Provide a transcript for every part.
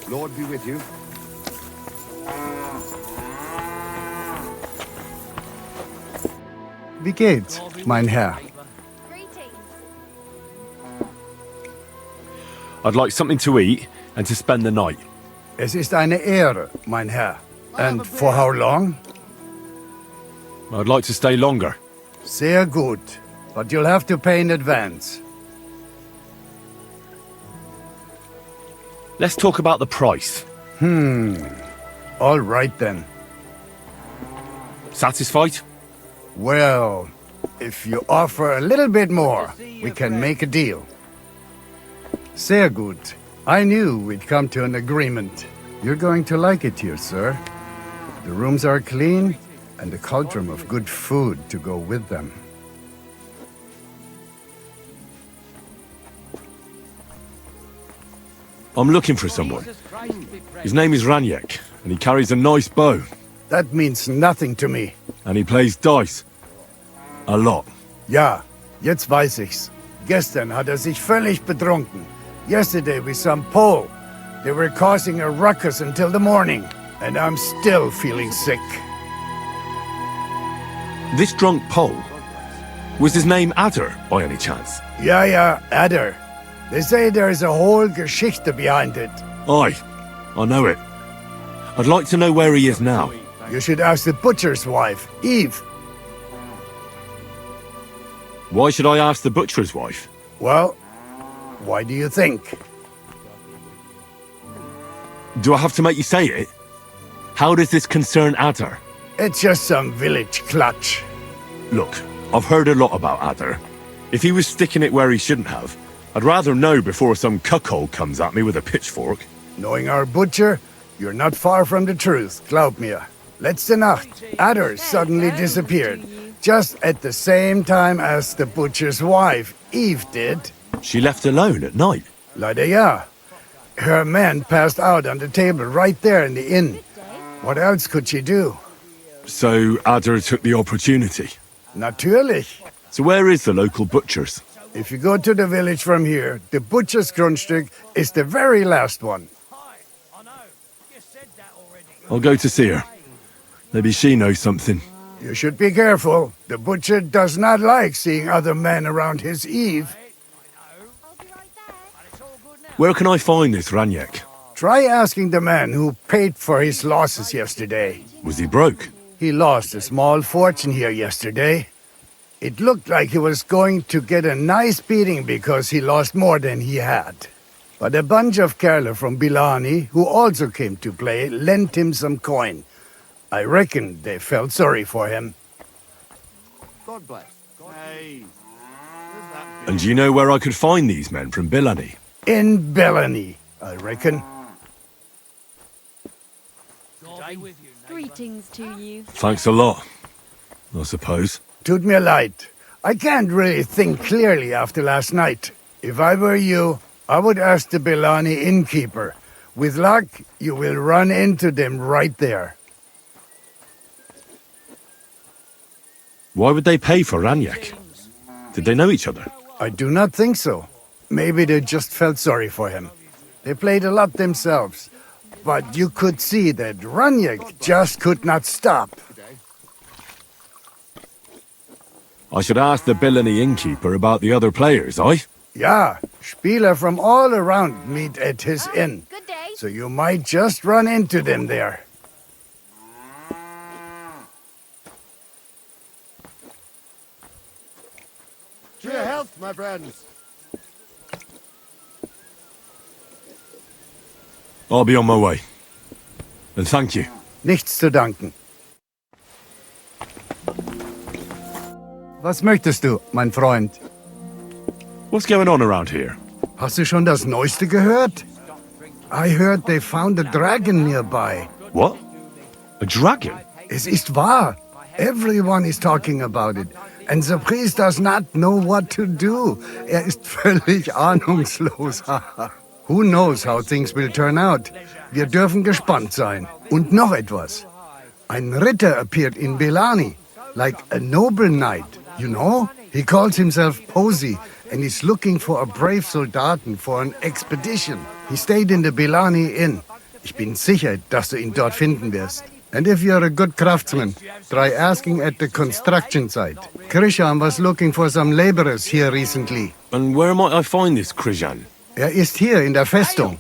Lord be with you. Wie geht's, mein Herr? I'd like something to eat and to spend the night. Es ist eine Ehre, mein Herr. And for how long? I'd like to stay longer. Sehr gut. But you'll have to pay in advance. Let's talk about the price. All right then. Satisfied? Well, if you offer a little bit more, we can make a deal. Sehr gut. I knew we'd come to an agreement. You're going to like it here, sir. The rooms are clean, and a cauldron of good food to go with them. I'm looking for someone. His name is Raniek, and he carries a nice bow. That means nothing to me. And he plays dice. A lot. Ja, jetzt weiß ich's. Gestern hat sich völlig betrunken. Yesterday we some Pole. They were causing a ruckus until the morning, and I'm still feeling sick. This drunk Pole, was his name Adder, by any chance? Ja, Adder. They say there's a whole Geschichte behind it. Aye, I know it. I'd like to know where he is now. You should ask the butcher's wife, Eve. Why should I ask the butcher's wife? Well, why do you think? Do I have to make you say it? How does this concern Adder? It's just some village clutch. Look, I've heard a lot about Adder. If he was sticking it where he shouldn't have, I'd rather know before some cuckold comes at me with a pitchfork. Knowing our butcher, you're not far from the truth, glaub mir. Letzte Nacht, Adder suddenly disappeared, just at the same time as the butcher's wife, Eve, did. She left alone at night. Leider ja. Her man passed out on the table right there in the inn. What else could she do? So Adder took the opportunity. Natürlich. So where is the local butcher's? If you go to the village from here, the butcher's Grundstück is the very last one. I'll go to see her. Maybe she knows something. You should be careful. The butcher does not like seeing other men around his Eve. Where can I find this Raniek? Try asking the man who paid for his losses yesterday. Was he broke? He lost a small fortune here yesterday. It looked like he was going to get a nice beating because he lost more than he had. But a bunch of Kerle from Bilani, who also came to play, lent him some coin. I reckon they felt sorry for him. God bless. Hey. And do you know where I could find these men from Bilani? In Bilani, I reckon. Greetings to you. Thanks a lot, I suppose. Tut mir leid. I can't really think clearly after last night. If I were you, I would ask the Bilani innkeeper. With luck, you will run into them right there. Why would they pay for Raniek? Did they know each other? I do not think so. Maybe they just felt sorry for him. They played a lot themselves. But you could see that Raniek just could not stop. I should ask the Bilani innkeeper about the other players, aye? Ja, Spieler from all around meet at his inn. Good day. So you might just run into them there. To your health, my friends. I'll be on my way. And thank you. Nichts zu danken. Was möchtest du, mein Freund? What's going on around here? Hast du schon das Neueste gehört? I heard they found a dragon nearby. What? A dragon? Es ist wahr. Everyone is talking about it. And the priest does not know what to do. Ist völlig ahnungslos. Who knows how things will turn out? Wir dürfen gespannt sein. Und noch etwas. Ein Ritter appeared in Bilani, like a noble knight, you know? He calls himself Posey, and he's looking for a brave soldaten for an expedition. He stayed in the Bilani Inn. Ich bin sicher, dass du ihn dort finden wirst. And if you're a good craftsman, try asking at the construction site. Krishan was looking for some laborers here recently. And where might I find this Krishan? Ist hier in der Festung.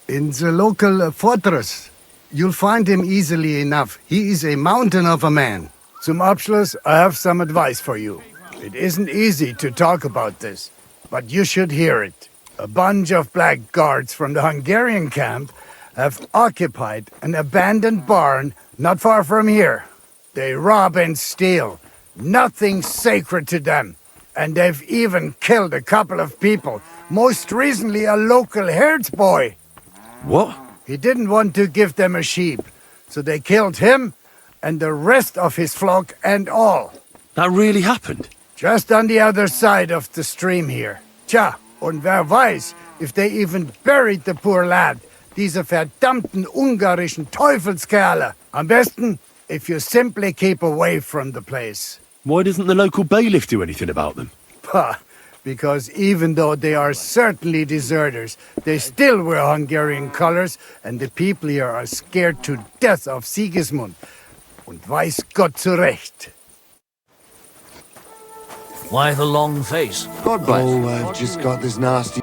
In the local fortress. You'll find him easily enough. He is a mountain of a man. Zum Abschluss, I have some advice for you. It isn't easy to talk about this, but you should hear it. A bunch of black guards from the Hungarian camp have occupied an abandoned barn not far from here. They rob and steal. Nothing sacred to them. And they've even killed a couple of people. Most recently, a local herds boy. What? He didn't want to give them a sheep, so they killed him and the rest of his flock and all. That really happened? Just on the other side of the stream here. Tja, und wer weiß, if they even buried the poor lad. Diese verdammten ungarischen Teufelskerle. Am besten, if you simply keep away from the place. Why doesn't the local bailiff do anything about them? Pah, because even though they are certainly deserters, they still wear Hungarian colors, and the people here are scared to death of Sigismund. Und weiß Gott zu Recht. Why the long face? God bless. Oh, I've just got this nasty...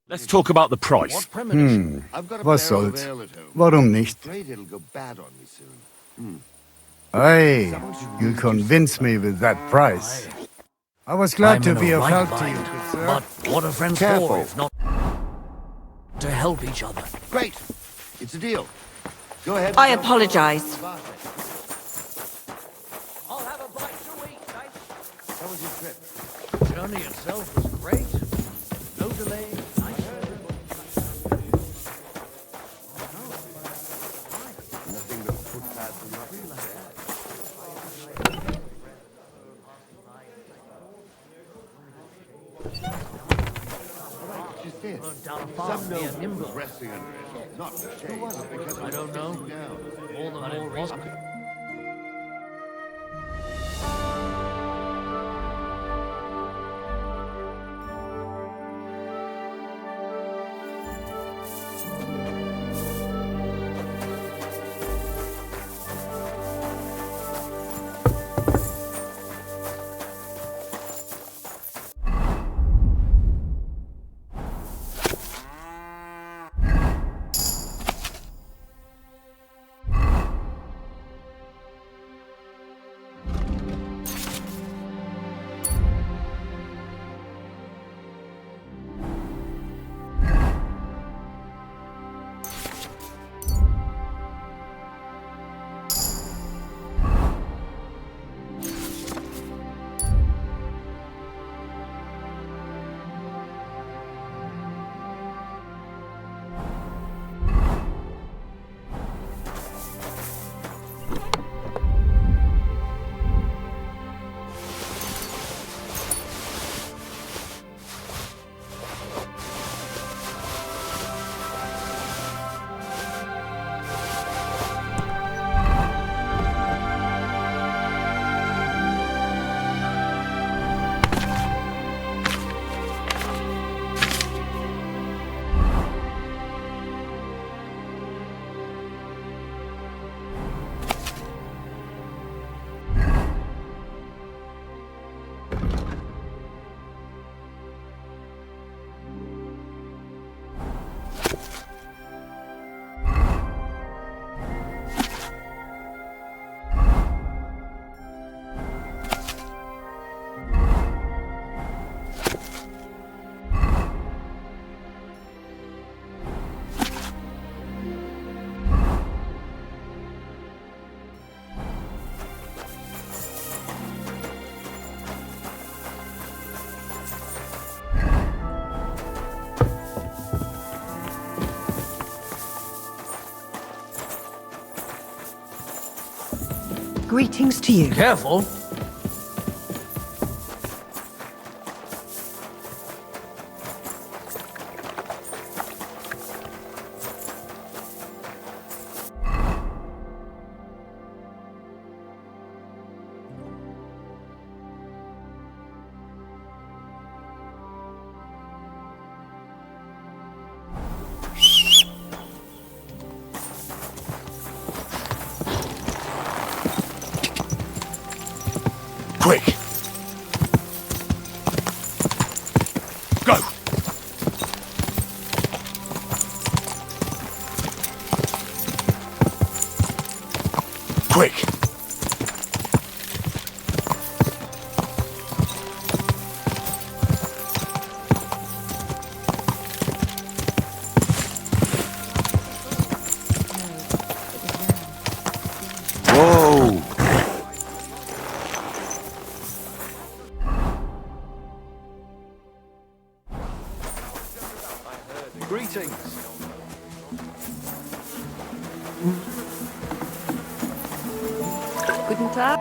Let's talk about the price. What premonition? I've got a Was barrel of soll's? ale at home. Warum nicht? Afraid it'll go bad on me soon. Hey, you convince me with that price. I was glad I'm to in be a of right help to you, mind. good sir. But what are friends Careful. for if not to help each other? Great. It's a deal. Go ahead. I apologize. I'll have a bite to eat, thanks. How was your trip? The journey itself was great. No delay. Nice. Nothing but footpaths and nothing like that. Just it. Down Some fast near noble Nimble. was resting under it. Not the shade, but because I don't know. down. More than more reason. Greetings to you. Careful. Quick! Go! Quick! Whoa! Greetings. Guten Tag.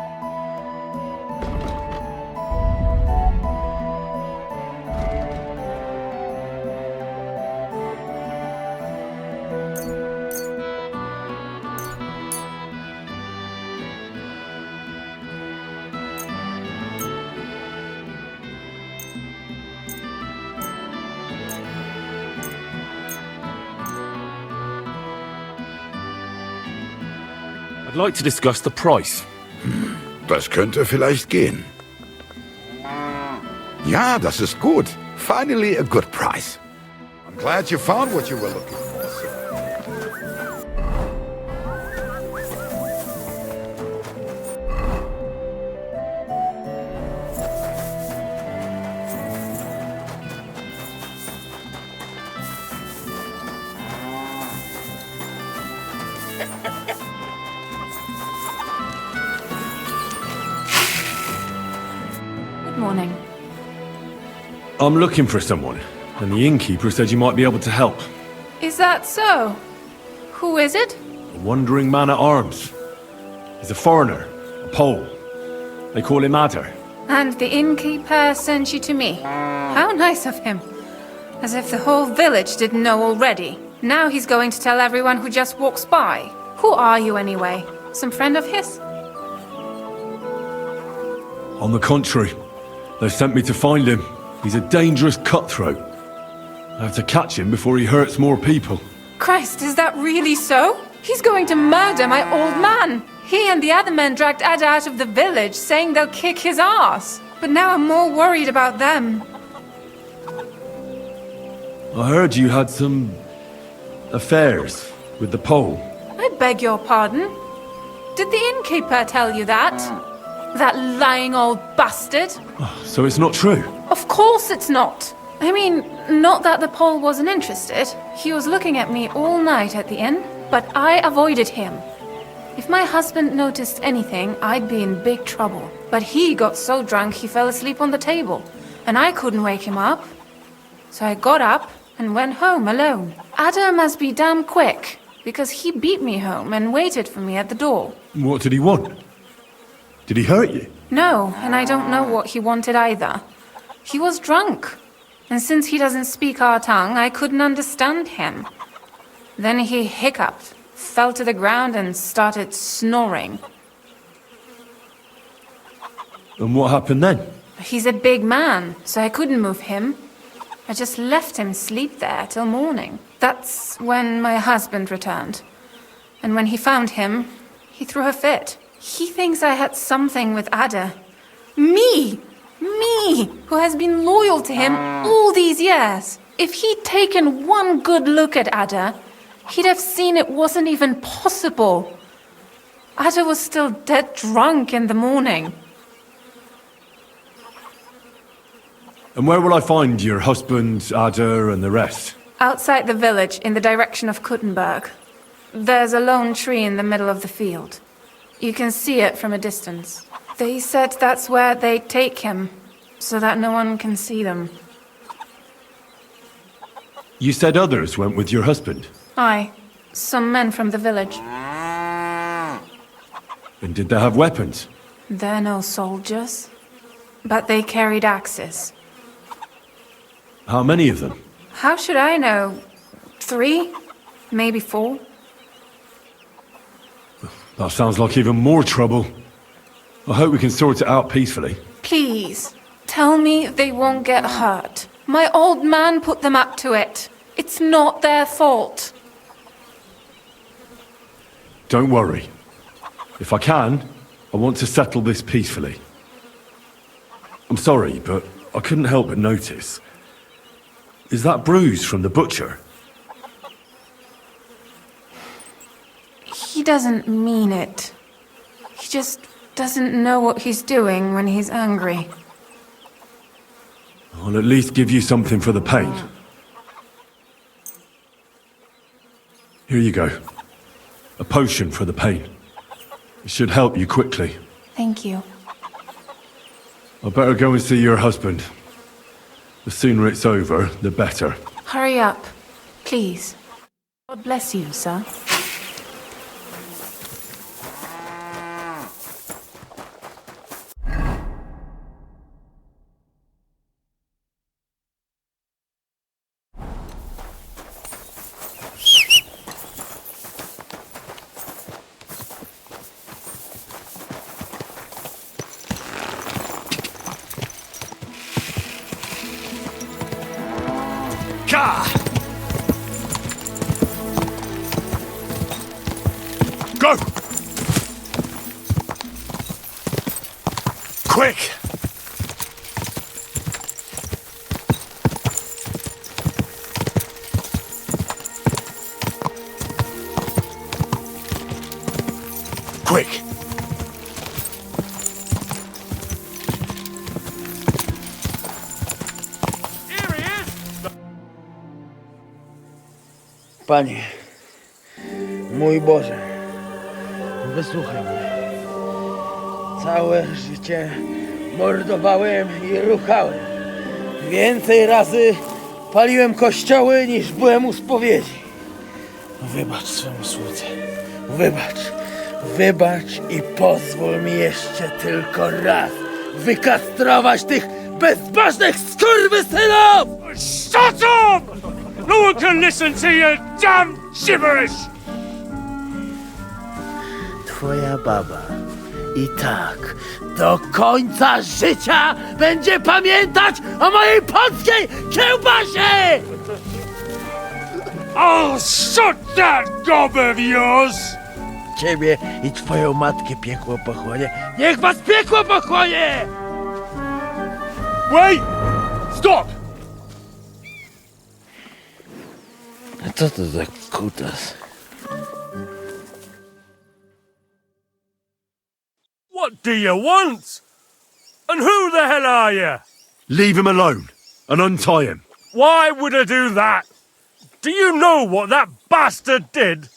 I'd like to discuss the price. Das könnte vielleicht gehen. Ja, das ist gut. Finally a good price. I'm glad you found what you were looking for, sir. Good morning. I'm looking for someone, and the innkeeper said you might be able to help. Is that so? Who is it? A wandering man at arms. He's a foreigner, a Pole. They call him Adder. And the innkeeper sent you to me. How nice of him. As if the whole village didn't know already. Now he's going to tell everyone who just walks by. Who are you anyway? Some friend of his? On the contrary, they sent me to find him. He's a dangerous cutthroat. I have to catch him before he hurts more people. Christ, is that really so? He's going to murder my old man. He and the other men dragged Ada out of the village, saying they'll kick his ass. But now I'm more worried about them. I heard you had some affairs with the Pole. I beg your pardon? Did the innkeeper tell you that? That lying old bastard? So it's not true? Of course it's not. I mean, not that the Pole wasn't interested. He was looking at me all night at the inn, but I avoided him. If my husband noticed anything, I'd be in big trouble. But he got so drunk he fell asleep on the table, and I couldn't wake him up. So I got up and went home alone. Ada must be damn quick, because he beat me home and waited for me at the door. What did he want? Did he hurt you? No, and I don't know what he wanted either. He was drunk, and since he doesn't speak our tongue, I couldn't understand him. Then he hiccuped, fell to the ground and started snoring. And what happened then? He's a big man, so I couldn't move him. I just left him sleep there till morning. That's when my husband returned. And when he found him, he threw a fit. He thinks I had something with Ada. Me! Me! Who has been loyal to him all these years. If he'd taken one good look at Ada, he'd have seen it wasn't even possible. Ada was still dead drunk in the morning. And where will I find your husband, Ada, and the rest? Outside the village, in the direction of Kuttenberg. There's a lone tree in the middle of the field. You can see it from a distance. They said that's where they'd take him, so that no one can see them. You said others went with your husband. Aye, some men from the village. And did they have weapons? They're no soldiers, but they carried axes. How many of them? How should I know? 3? Maybe 4? That sounds like even more trouble. I hope we can sort it out peacefully. Please, tell me they won't get hurt. My old man put them up to it. It's not their fault. Don't worry. If I can, I want to settle this peacefully. I'm sorry, but I couldn't help but notice. Is that bruise from the butcher? He doesn't mean it. He just doesn't know what he's doing when he's angry. I'll at least give you something for the pain. Here you go. A potion for the pain. It should help you quickly. Thank you. I better go and see your husband. The sooner it's over, the better. Hurry up, please. God bless you, sir. Go! Quick! Quick! Panie, mój Boże, wysłuchaj mnie. Całe życie mordowałem i ruchałem. Więcej razy paliłem kościoły niż byłem u spowiedzi. Wybacz swemu słudze. Wybacz i pozwól mi jeszcze tylko raz wykastrować tych bezbożnych skurwysynów! Shut up! No one can listen to your damn gibberish! Twoja baba i tak do końca życia będzie pamiętać o mojej polskiej kiełbasie! I'll shut that gob of yours! Ciebie i twoją matkę piekło pochłonie. Niech was piekło pochłonie! Wait! Stop! A co to za kutas? What do you want? And who the hell are you? Leave him alone and untie him. Why would I do that? Do you know what that bastard did?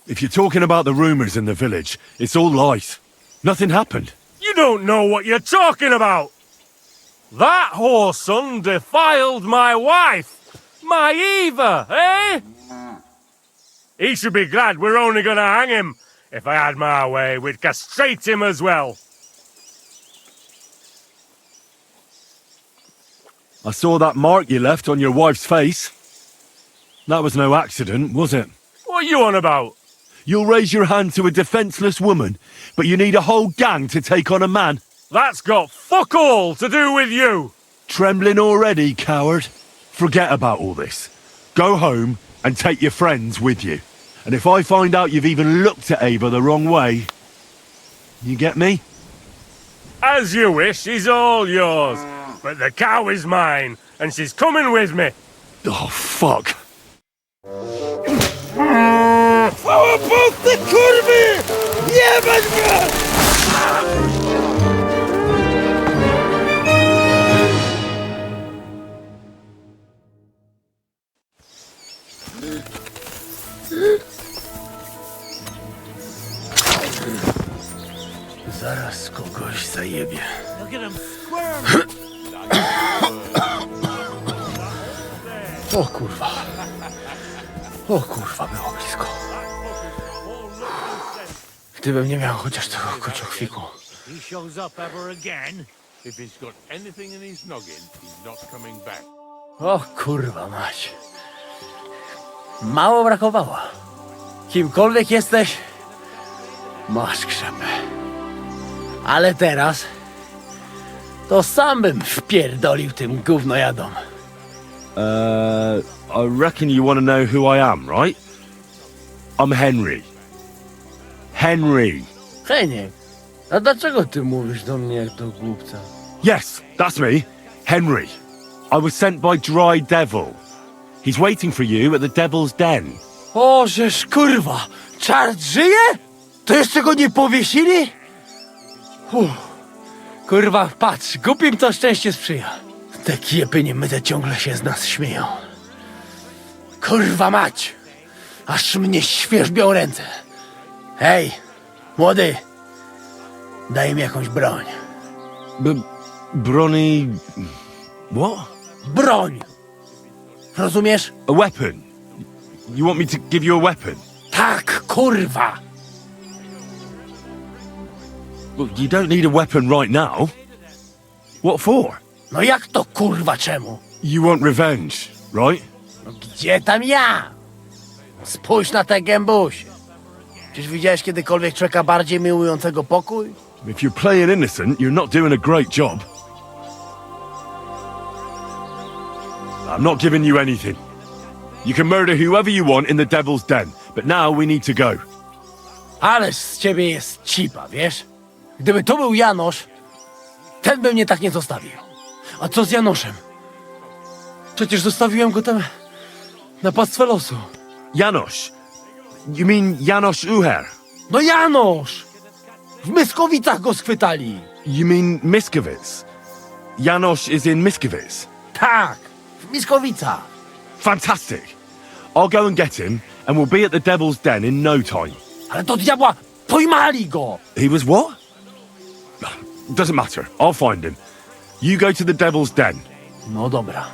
If you're talking about the rumours in the village, it's all lies. Nothing happened. You don't know what you're talking about. That whoreson defiled my wife, my Eva, eh? He should be glad we're only gonna hang him. If I had my way, we'd castrate him as well. I saw that mark you left on your wife's face. That was no accident, was it? What are you on about? You'll raise your hand to a defenceless woman, but you need a whole gang to take on a man. That's got fuck all to do with you. Trembling already, coward? Forget about all this. Go home and take your friends with you. And if I find out you've even looked at Ava the wrong way, you get me? As you wish, she's all yours. But the cow is mine, and she's coming with me. Oh, fuck. Chwała Polsce, kurwy! Jebać mnie! Zaraz kogoś zajebie. O kurwa. O kurwa, było blisko. Gdybym nie miał chociaż tego koczochwiku. He shows up ever again. If he's got anything in his noggin, he's not coming back. O kurwa mać. Mało brakowało. Kimkolwiek jesteś, masz krzepę. Ale teraz to sam bym wpierdolił tym gównojadom. I reckon you want to know who I am, right? I'm Henry. Henry. Heniek, a dlaczego ty mówisz do mnie jak do głupca? Yes, that's me. Henry. I was sent by Dry Devil. He's waiting for you at the Devil's Den. O, żeż kurwa, czart żyje? To jeszcze go nie powiesili? Kurwa, patrz, głupim to szczęście sprzyja. Te kiepy niemyte ciągle się z nas śmieją. Kurwa mać, aż mnie świerzbią ręce. Hej, młody, daj mi jakąś broń. Bronny... What? Broń! Rozumiesz? A weapon? You want me to give you a weapon? Tak, kurwa! Well, you don't need a weapon right now. What for? No jak to kurwa czemu? You want revenge, right? No gdzie tam ja? Spójrz na tę gębuś. Czyż widziałeś kiedykolwiek człowieka bardziej miłującego pokój? If you're playing innocent, you're not doing a great job. I'm not giving you anything. You can murder whoever you want in the Devil's Den, but now we need to go. Ależ z ciebie jest cipa, wiesz? Gdyby to był Janosz, ten by mnie tak nie zostawił. A co z Janoszem? Przecież zostawiłem go tam na pastwę losu. Janos. You mean Janos Uher? No Janosz! W Myskowicach go schwytali. You mean Miskovic? Janos is in Miskovic? Tak, w Myskowicach. Fantastic. I'll go and get him, and we'll be at the Devil's Den in no time. Ale do diabła, pojmali go! He was what? Doesn't matter. I'll find him. You go to the Devil's Den. No dobra,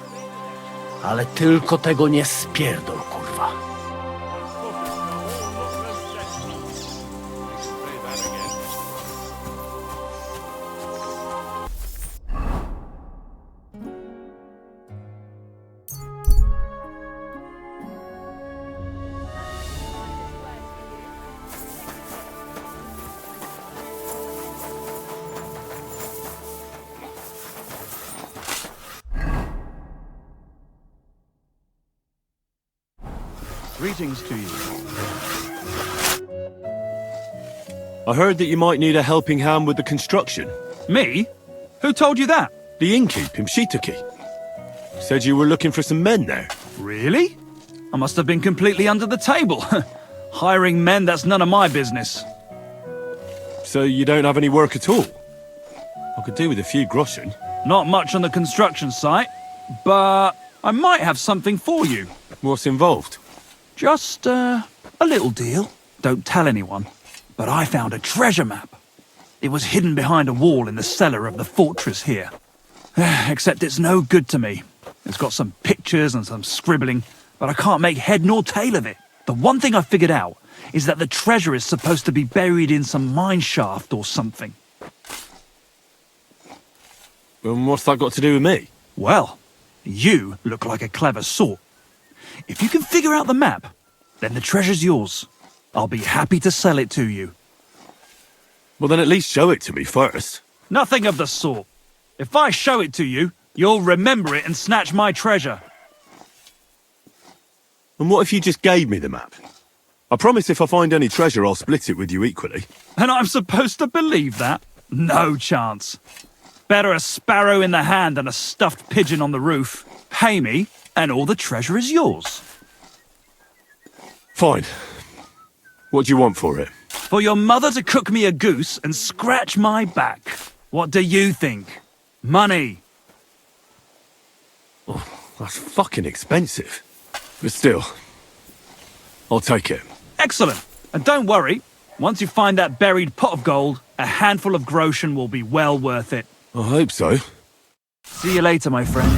ale tylko tego nie spierdol, kurwa. Greetings to you. I heard that you might need a helping hand with the construction. Me? Who told you that? The innkeep in Shitaki. Said you were looking for some men there. Really? I must have been completely under the table. Hiring men, that's none of my business. So you don't have any work at all? I could do with a few groschen. Not much on the construction site, but I might have something for you. What's involved? Just, a little deal. Don't tell anyone. But I found a treasure map. It was hidden behind a wall in the cellar of the fortress here. Except it's no good to me. It's got some pictures and some scribbling, but I can't make head nor tail of it. The one thing I figured out is that the treasure is supposed to be buried in some mine shaft or something. And what's that got to do with me? Well, you look like a clever sort. If you can figure out the map, then the treasure's yours. I'll be happy to sell it to you. Well, then at least show it to me first. Nothing of the sort. If I show it to you, you'll remember it and snatch my treasure. And what if you just gave me the map? I promise if I find any treasure, I'll split it with you equally. And I'm supposed to believe that? No chance. Better a sparrow in the hand than a stuffed pigeon on the roof. Pay me, and all the treasure is yours. Fine. What do you want for it? For your mother to cook me a goose and scratch my back. What do you think? Money. Oh, that's fucking expensive. But still, I'll take it. Excellent. And don't worry, once you find that buried pot of gold, a handful of groschen will be well worth it. I hope so. See you later, my friend.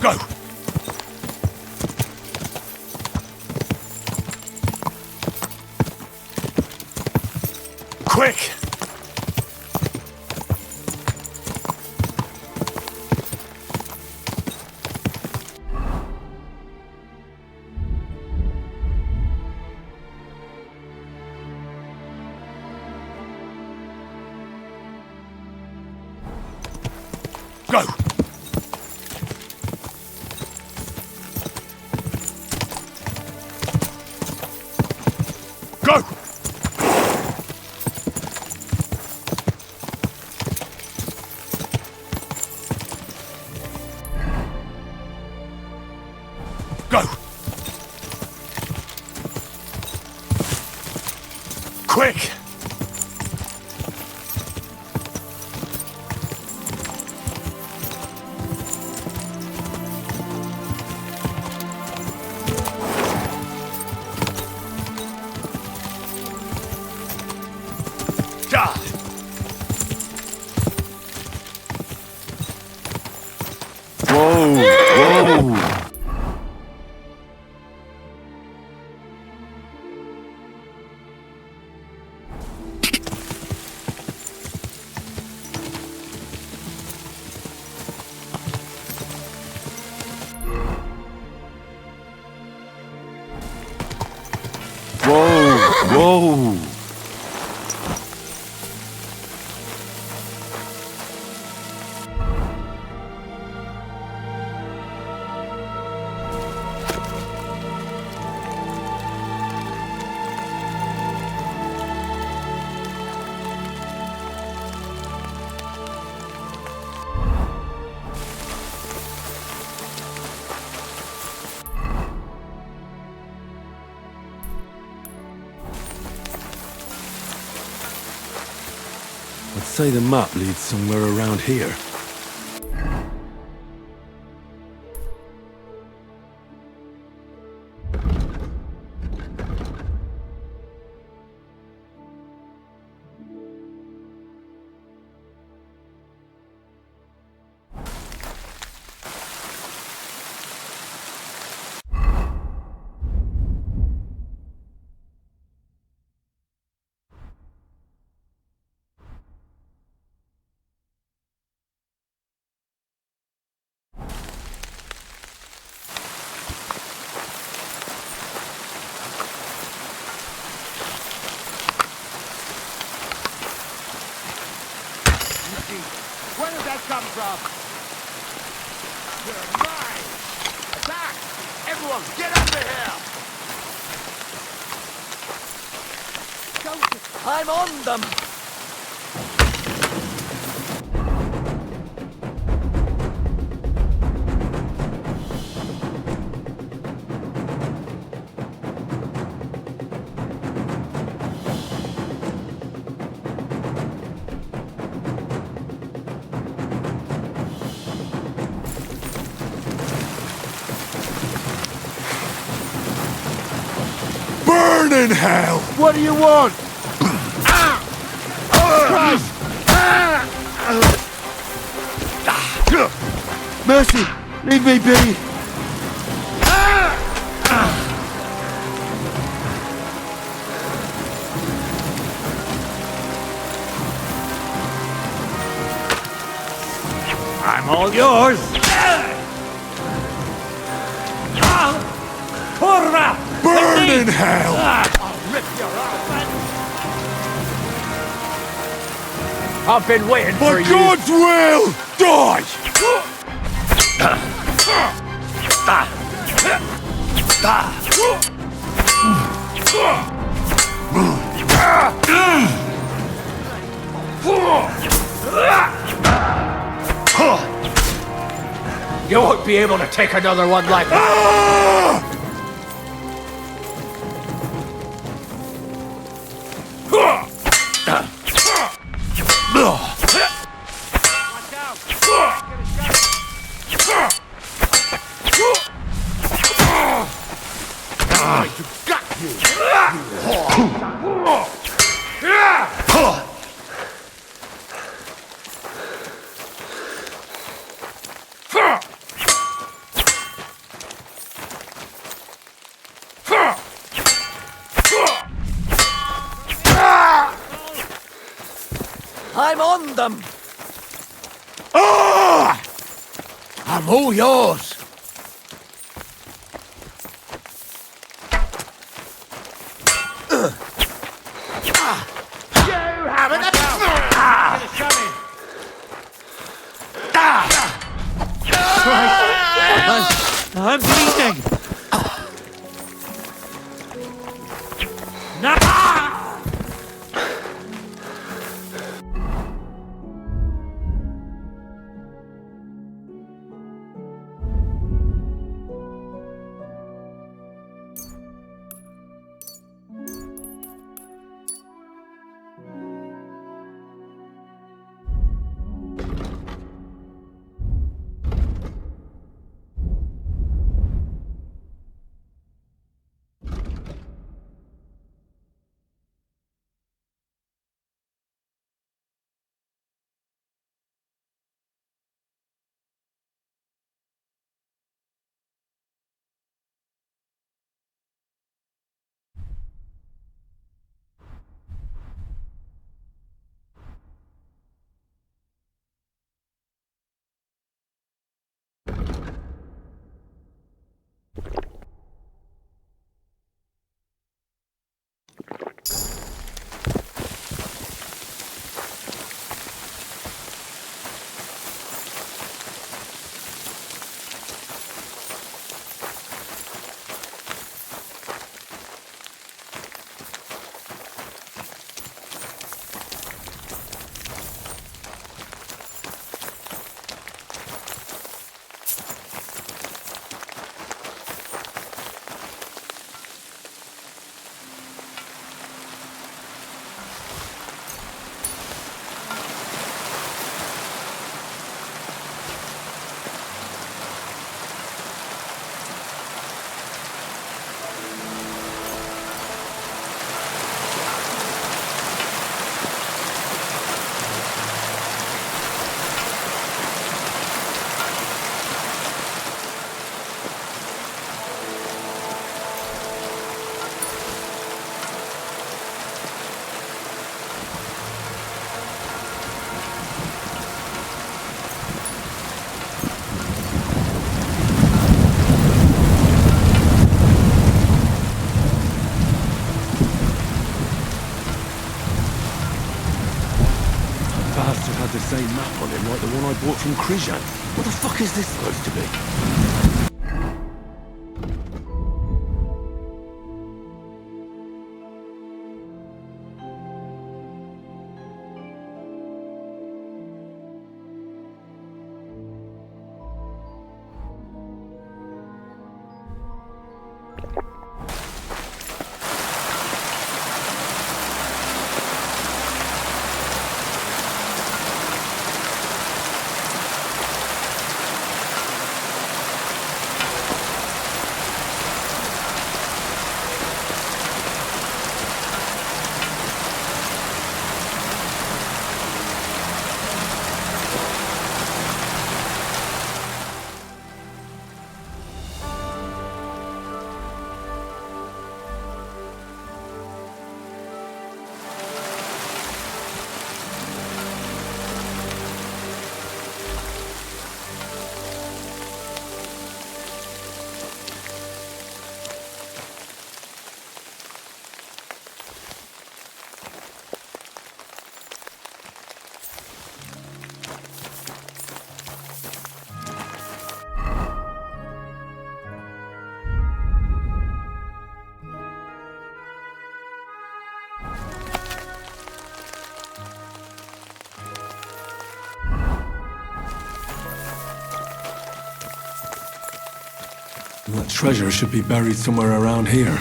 Go! Quick! Go! Go! Go! Quick! God! Whoa! Whoa! Whoa! Whoa! I'd say the map leads somewhere around here. Where did that come from? You're mine! Back! Everyone, get under here! I'm on them! Burn in hell! What do you want? Mercy! Leave me be! I'm all yours! Burn in hell! I've been waiting for For you. God's will! Die! You won't be able to take another one like that. I'm on them! Oh! I'm all yours! I'm bleeding! No! Bastard had the same map on him like the one I bought from Krijan. What the fuck is this supposed to be? That treasure should be buried somewhere around here.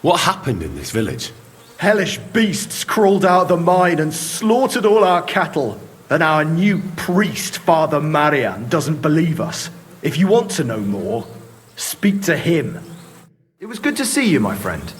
What happened in this village? Hellish beasts crawled out of the mine and slaughtered all our cattle. And our new priest, Father Marian, doesn't believe us. If you want to know more, speak to him. It was good to see you, my friend.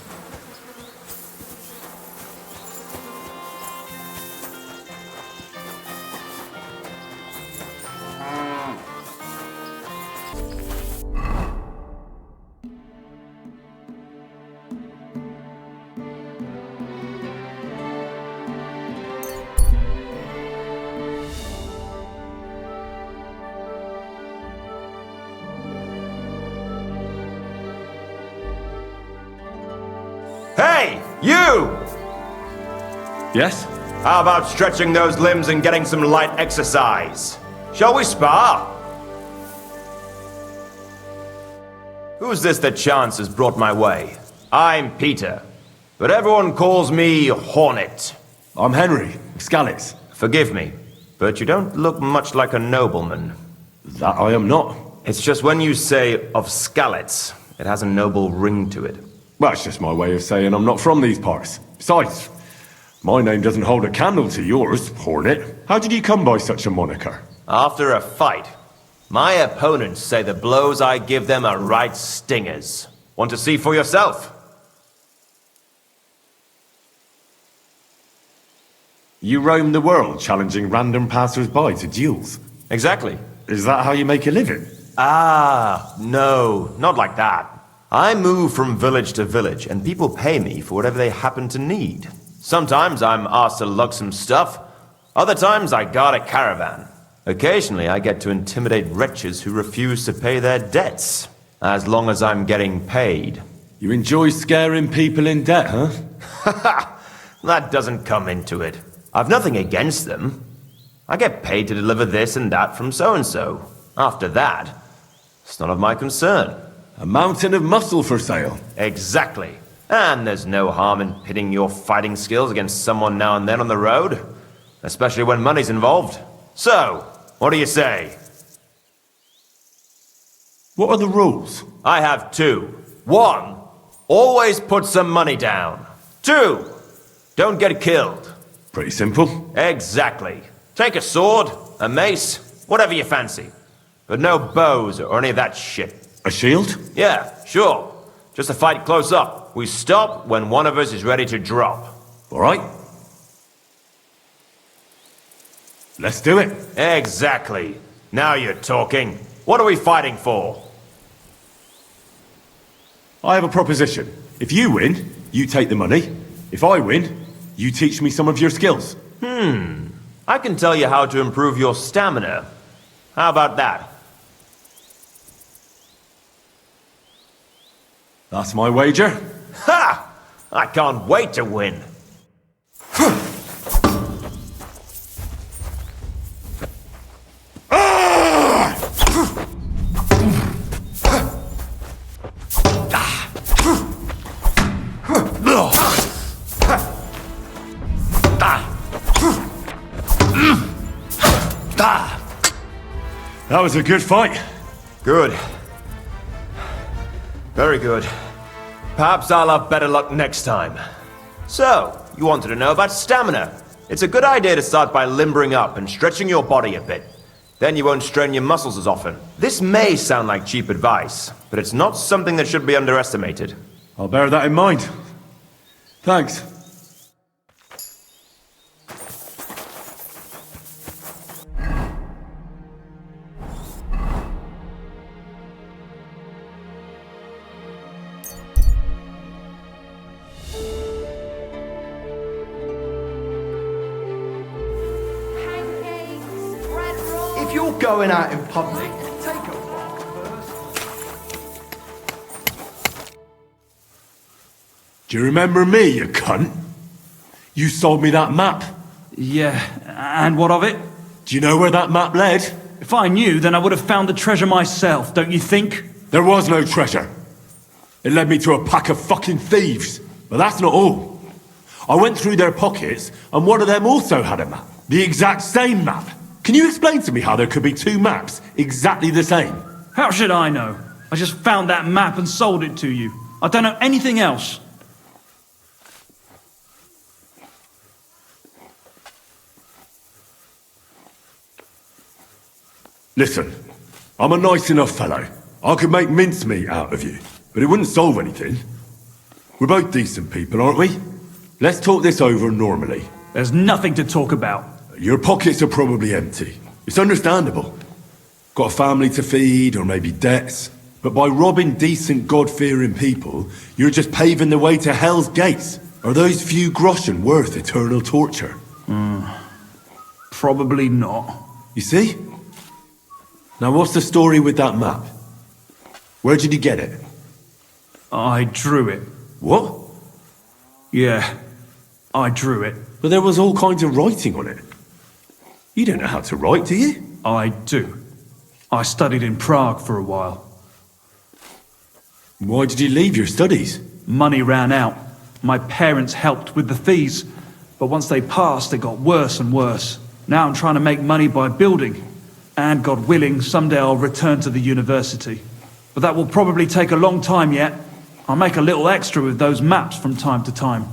Hey, you! Yes? How about stretching those limbs and getting some light exercise? Shall we spar? Who's this that chance has brought my way? I'm Peter, but everyone calls me Hornet. I'm Henry, Skalitz. Forgive me, but you don't look much like a nobleman. That I am not. It's just when you say of Skalitz, it has a noble ring to it. Well, it's just my way of saying I'm not from these parts. Besides, my name doesn't hold a candle to yours, Hornet. How did you come by such a moniker? After a fight, my opponents say the blows I give them are right stingers. Want to see for yourself? You roam the world challenging random passers-by to duels. Exactly. Is that how you make a living? Ah, no, not like that. I move from village to village, and people pay me for whatever they happen to need. Sometimes I'm asked to lug some stuff. Other times I guard a caravan. Occasionally I get to intimidate wretches who refuse to pay their debts. As long as I'm getting paid. You enjoy scaring people in debt, huh? That doesn't come into it. I've nothing against them. I get paid to deliver this and that from so-and-so. After that, it's none of my concern. A mountain of muscle for sale. Exactly. And there's no harm in pitting your fighting skills against someone now and then on the road. Especially when money's involved. So, what do you say? What are the rules? I have two. 1, always put some money down. 2, don't get killed. Pretty simple. Exactly. Take a sword, a mace, whatever you fancy. But no bows or any of that shit. A shield? Yeah, sure. Just a fight close up. We stop when one of us is ready to drop. All right. Let's do it. Exactly. Now you're talking. What are we fighting for? I have a proposition. If you win, you take the money. If I win, you teach me some of your skills. I can tell you how to improve your stamina. How about that? That's my wager. Ha! I can't wait to win. That was a good fight. Good. Very good. Perhaps I'll have better luck next time. So, you wanted to know about stamina. It's a good idea to start by limbering up and stretching your body a bit. Then you won't strain your muscles as often. This may sound like cheap advice, but it's not something that should be underestimated. I'll bear that in mind. Thanks. If you're going out in public, take a walk first. Do you remember me, you cunt? You sold me that map. Yeah, and what of it? Do you know where that map led? If I knew, then I would have found the treasure myself, don't you think? There was no treasure. It led me to a pack of fucking thieves. But that's not all. I went through their pockets, and one of them also had a map. The exact same map. Can you explain to me how there could be two maps exactly the same? How should I know? I just found that map and sold it to you. I don't know anything else. Listen, I'm a nice enough fellow. I could make mincemeat out of you, but it wouldn't solve anything. We're both decent people, aren't we? Let's talk this over normally. There's nothing to talk about. Your pockets are probably empty. It's understandable. Got a family to feed, or maybe debts. But by robbing decent, God-fearing people, you're just paving the way to hell's gates. Are those few groschen worth eternal torture? Probably not. You see? Now what's the story with that map? Where did you get it? I drew it. What? Yeah, I drew it. But there was all kinds of writing on it. You don't know how to write, do you? I do. I studied in Prague for a while. Why did you leave your studies? Money ran out. My parents helped with the fees, but once they passed, it got worse and worse. Now I'm trying to make money by building, and God willing, someday I'll return to the university. But that will probably take a long time yet. I'll make a little extra with those maps from time to time.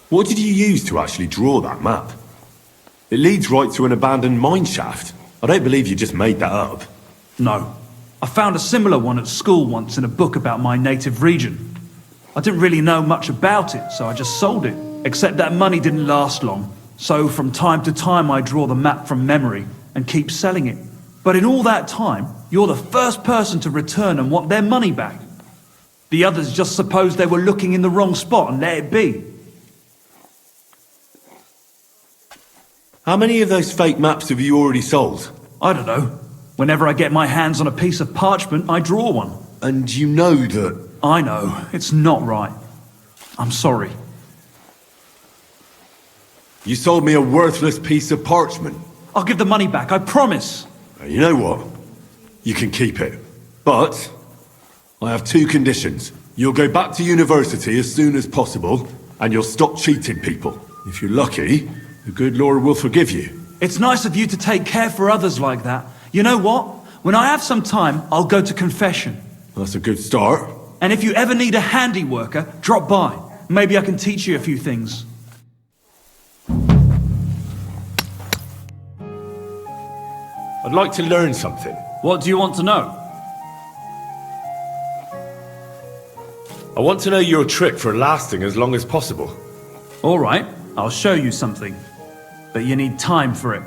What did you use to actually draw that map? It leads right to an abandoned mine shaft. I don't believe you just made that up. No. I found a similar one at school once in a book about my native region. I didn't really know much about it, so I just sold it. Except that money didn't last long. So from time to time I draw the map from memory and keep selling it. But in all that time, you're the first person to return and want their money back. The others just supposed they were looking in the wrong spot and let it be. How many of those fake maps have you already sold? I don't know. Whenever I get my hands on a piece of parchment, I draw one. And you know that... I know. It's not right. I'm sorry. You sold me a worthless piece of parchment. I'll give the money back, I promise. You know what? You can keep it. But I have two conditions. You'll go back to university as soon as possible, and you'll stop cheating people. If you're lucky, the good Lord will forgive you. It's nice of you to take care for others like that. You know what? When I have some time, I'll go to confession. That's a good start. And if you ever need a handy worker, drop by. Maybe I can teach you a few things. I'd like to learn something. What do you want to know? I want to know your trick for lasting as long as possible. All right, I'll show you something. But you need time for it.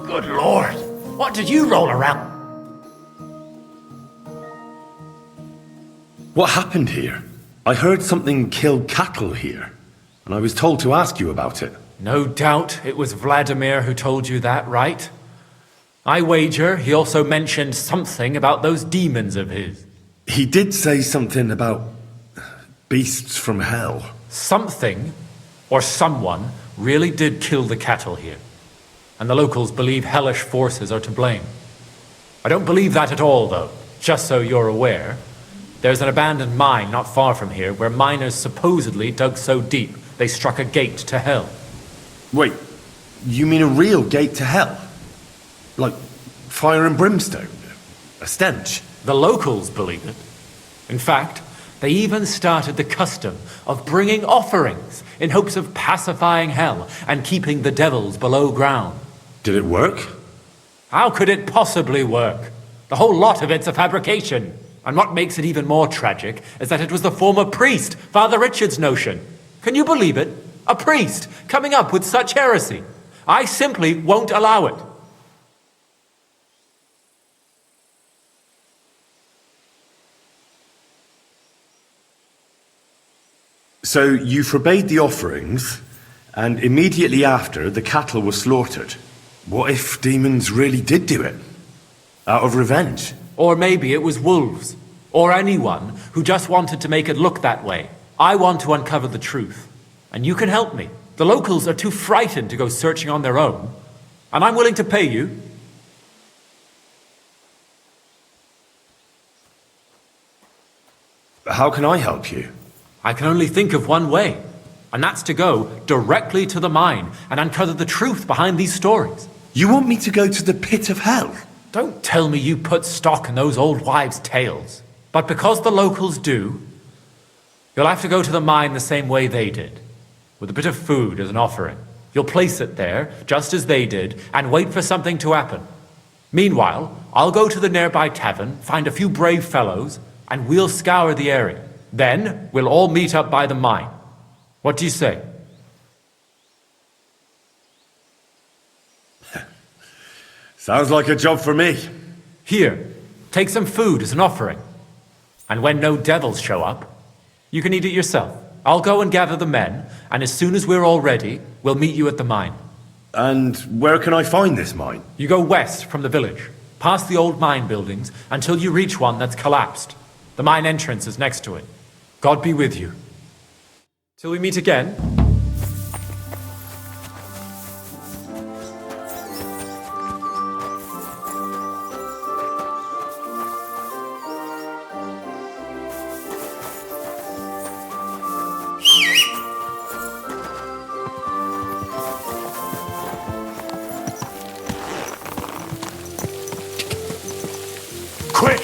Good Lord! What did you roll around? What happened here? I heard something killed cattle here, and I was told to ask you about it. No doubt it was Vladimir who told you that, right? I wager he also mentioned something about those demons of his. He did say something about beasts from hell. Something, or someone, really did kill the cattle here. And the locals believe hellish forces are to blame. I don't believe that at all, though. Just so you're aware, there's an abandoned mine not far from here where miners supposedly dug so deep they struck a gate to hell. Wait, you mean a real gate to hell? Like fire and brimstone? A stench? The locals believe it. In fact, they even started the custom of bringing offerings in hopes of pacifying hell and keeping the devils below ground. Did it work? How could it possibly work? The whole lot of it's a fabrication. And what makes it even more tragic is that it was the former priest, Father Richard's notion. Can you believe it? A priest coming up with such heresy. I simply won't allow it. So you forbade the offerings, and immediately after, the cattle were slaughtered. What if demons really did do it? Out of revenge? Or maybe it was wolves. Or anyone who just wanted to make it look that way. I want to uncover the truth. And you can help me. The locals are too frightened to go searching on their own. And I'm willing to pay you. How can I help you? I can only think of one way. And that's to go directly to the mine and uncover the truth behind these stories. You want me to go to the pit of hell? Don't tell me you put stock in those old wives' tales. But because the locals do, you'll have to go to the mine the same way they did, with a bit of food as an offering. You'll place it there, just as they did, and wait for something to happen. Meanwhile, I'll go to the nearby tavern, find a few brave fellows, and we'll scour the area. Then, we'll all meet up by the mine. What do you say? Sounds like a job for me. Here, take some food as an offering. And when no devils show up, you can eat it yourself. I'll go and gather the men, and as soon as we're all ready, we'll meet you at the mine. And where can I find this mine? You go west from the village, past the old mine buildings, until you reach one that's collapsed. The mine entrance is next to it. God be with you. Till we meet again. Quick!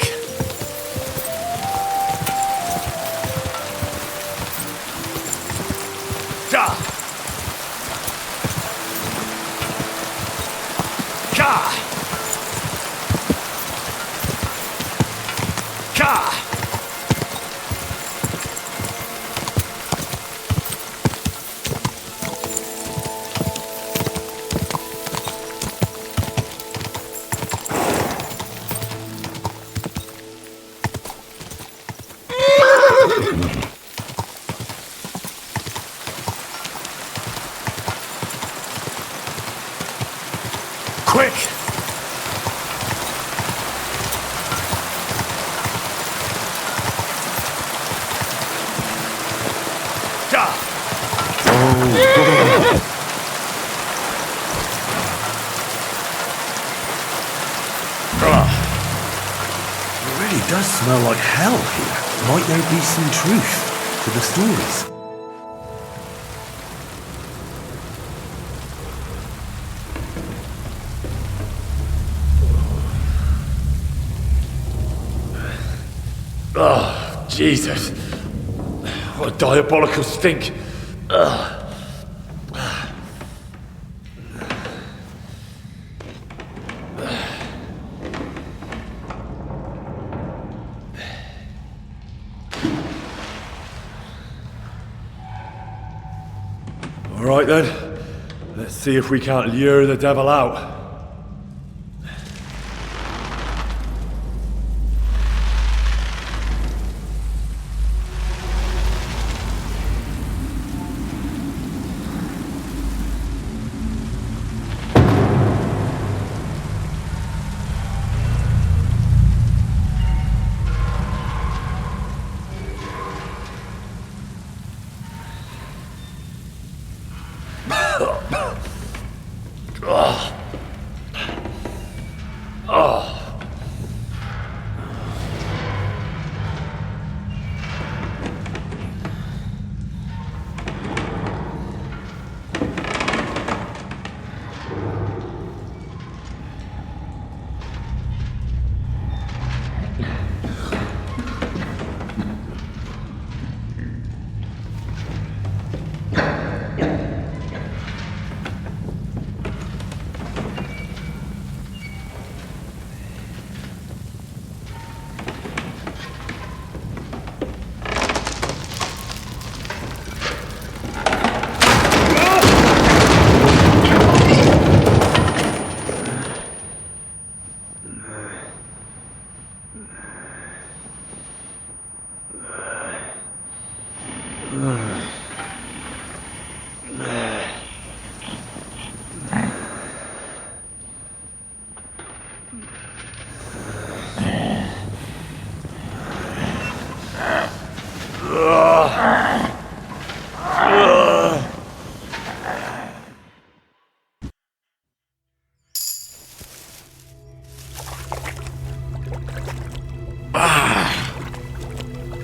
Quick! It really does smell like hell here. Might there be some truth to the stories? Oh, Jesus. What a diabolical stink. Ugh. All right then. Let's see if we can't lure the devil out.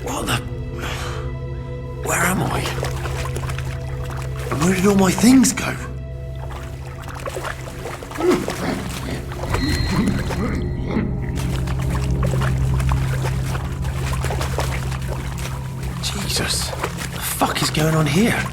What the... Where am I? And where did all my things go? Jesus, what the fuck is going on here?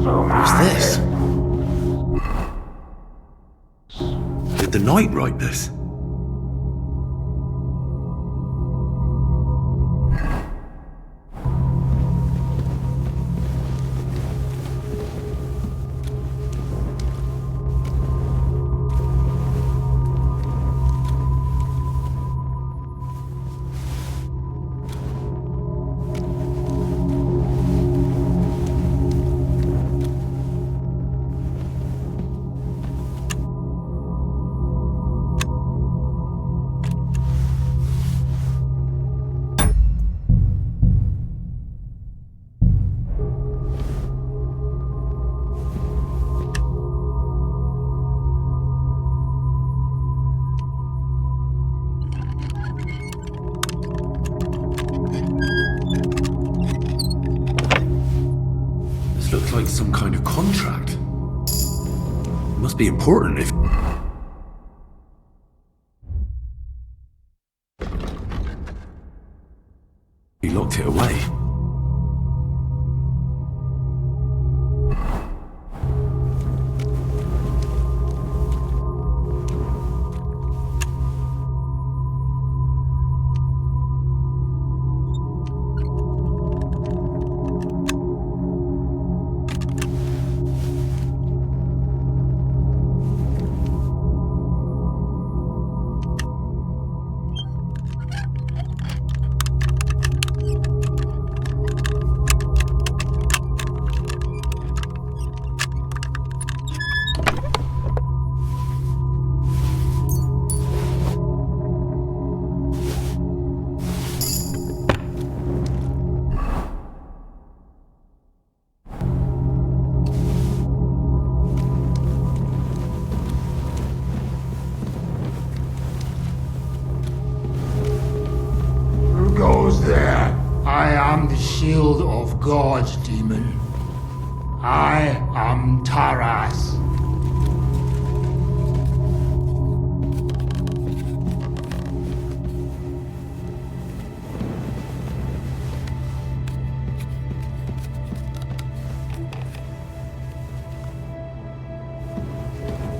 What's this? Did the knight write this? Looks like some kind of contract. It must be important if... He locked it away. Goes there. I am the shield of God, demon. I am Taras.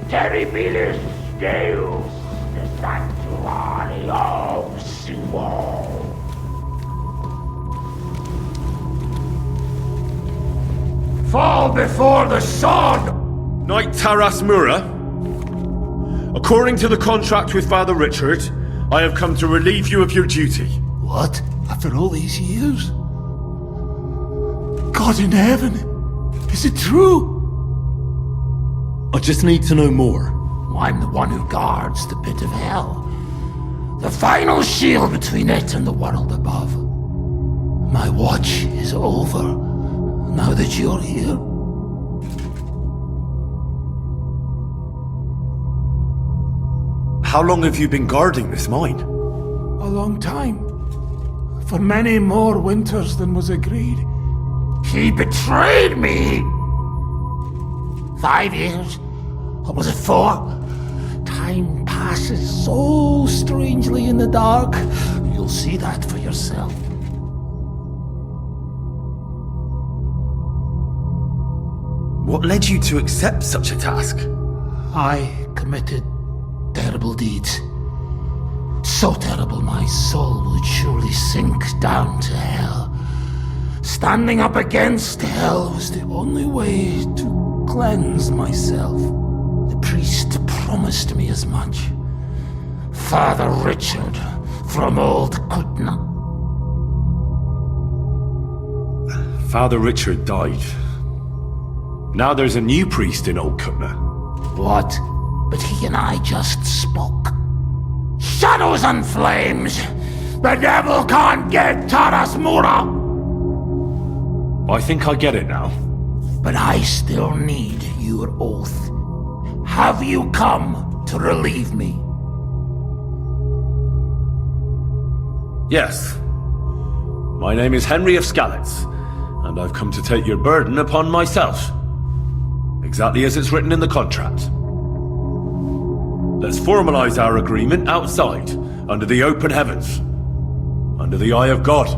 Terribilis Deus, the sanctuary of Siwal. Fall before the sun! Knight Taras Mura, according to the contract with Father Richard, I have come to relieve you of your duty. What? After all these years? God in heaven, is it true? I just need to know more. I'm the one who guards the pit of hell. The final shield between it and the world above. My watch is over, now that you're here. How long have you been guarding this mine? A long time. For many more winters than was agreed. He betrayed me! 5 years? Or was it 4? Time passes so strangely in the dark. You'll see that for yourself. What led you to accept such a task? I committed terrible deeds. So terrible my soul would surely sink down to hell. Standing up against hell was the only way to cleanse myself. The priest promised me as much. Father Richard from Old Kutna. Father Richard died. Now there's a new priest in Old Kutna. What? But he and I just spoke. Shadows and flames! The devil can't get Taras Mura! I think I get it now. But I still need your oath. Have you come to relieve me? Yes. My name is Henry of Skalitz, and I've come to take your burden upon myself. Exactly as it's written in the contract. Let's formalize our agreement outside, under the open heavens. Under the eye of God.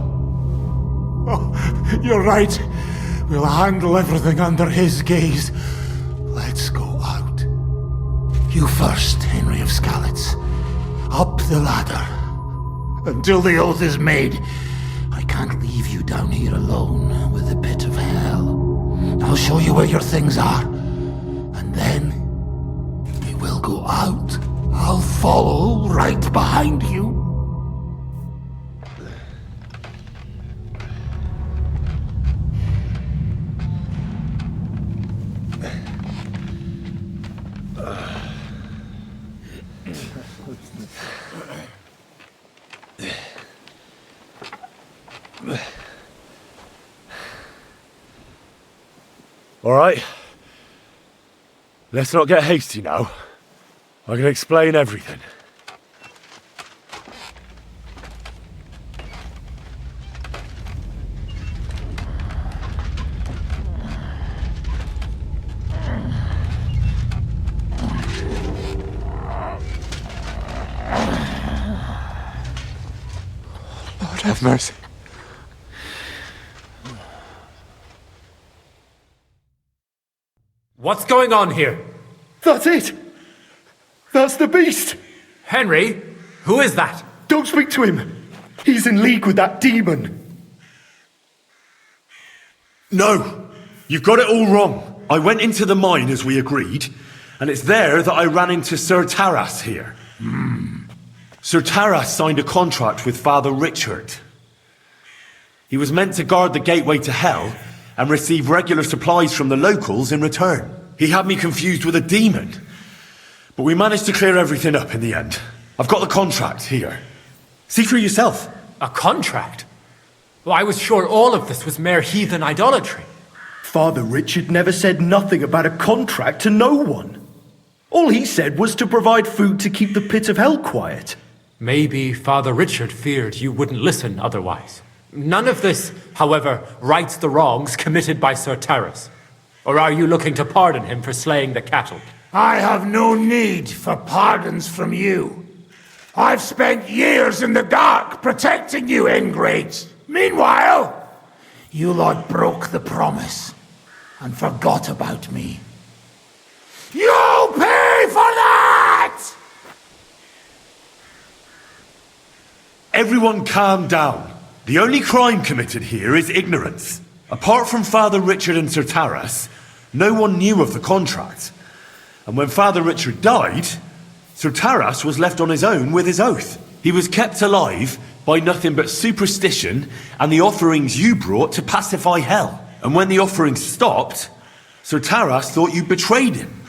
Oh, you're right. We'll handle everything under his gaze. Let's go out. You first, Henry of Skalitz. Up the ladder. Until the oath is made, I can't leave you down here alone with the pit of hell. I'll show you where your things are. And then we will go out. I'll follow right behind you. All right. Let's not get hasty now. I can explain everything. Lord have mercy. What's going on here? That's it! That's the beast! Henry, who is that? Don't speak to him! He's in league with that demon! No! You've got it all wrong. I went into the mine as we agreed, and it's there that I ran into Sir Taras here. Sir Taras signed a contract with Father Richard. He was meant to guard the gateway to hell and receive regular supplies from the locals in return. He had me confused with a demon. But we managed to clear everything up in the end. I've got the contract here. See for yourself. A contract? Well, I was sure all of this was mere heathen idolatry. Father Richard never said nothing about a contract to no one. All he said was to provide food to keep the pit of hell quiet. Maybe Father Richard feared you wouldn't listen otherwise. None of this, however, rights the wrongs committed by Sir Taras. Or are you looking to pardon him for slaying the cattle? I have no need for pardons from you. I've spent years in the dark protecting you, ingrates. Meanwhile, you lot broke the promise and forgot about me. You'll pay for that! Everyone calm down. The only crime committed here is ignorance. Apart from Father Richard and Sir Taras, no one knew of the contract. And when Father Richard died, Sir Taras was left on his own with his oath. He was kept alive by nothing but superstition and the offerings you brought to pacify hell. And when the offerings stopped, Sir Taras thought you betrayed him.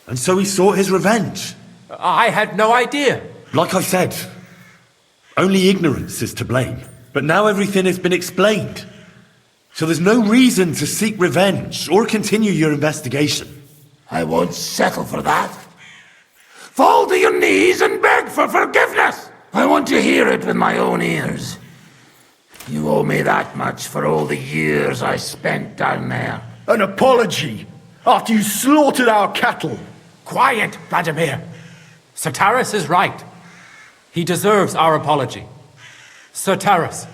And so he sought his revenge. I had no idea. Like I said, only ignorance is to blame. But now everything has been explained. So there's no reason to seek revenge or continue your investigation. I won't settle for that. Fall to your knees and beg for forgiveness! I want to hear it with my own ears. You owe me that much for all the years I spent down there. An apology? After you slaughtered our cattle? Quiet, Vladimir. Sir Taras is right. He deserves our apology. Sir Taras,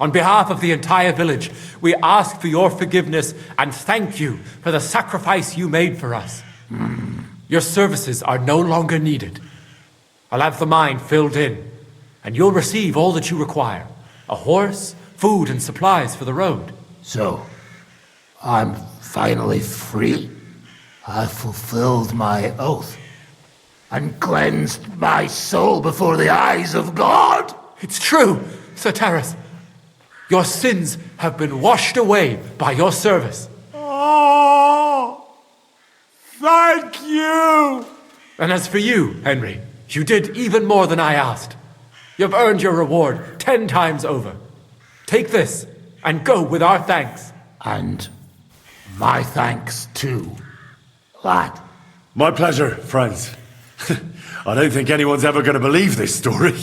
on behalf of the entire village, we ask for your forgiveness and thank you for the sacrifice you made for us. Your services are no longer needed. I'll have the mine filled in, and you'll receive all that you require. A horse, food, and supplies for the road. So, I'm finally free. I've fulfilled my oath and cleansed my soul before the eyes of God. It's true, Sir Taras. Your sins have been washed away by your service. Oh, thank you. And as for you, Henry, you did even more than I asked. You've earned your reward 10 times over. Take this and go with our thanks. And my thanks too, lad. My pleasure, friends. I don't think anyone's ever going to believe this story.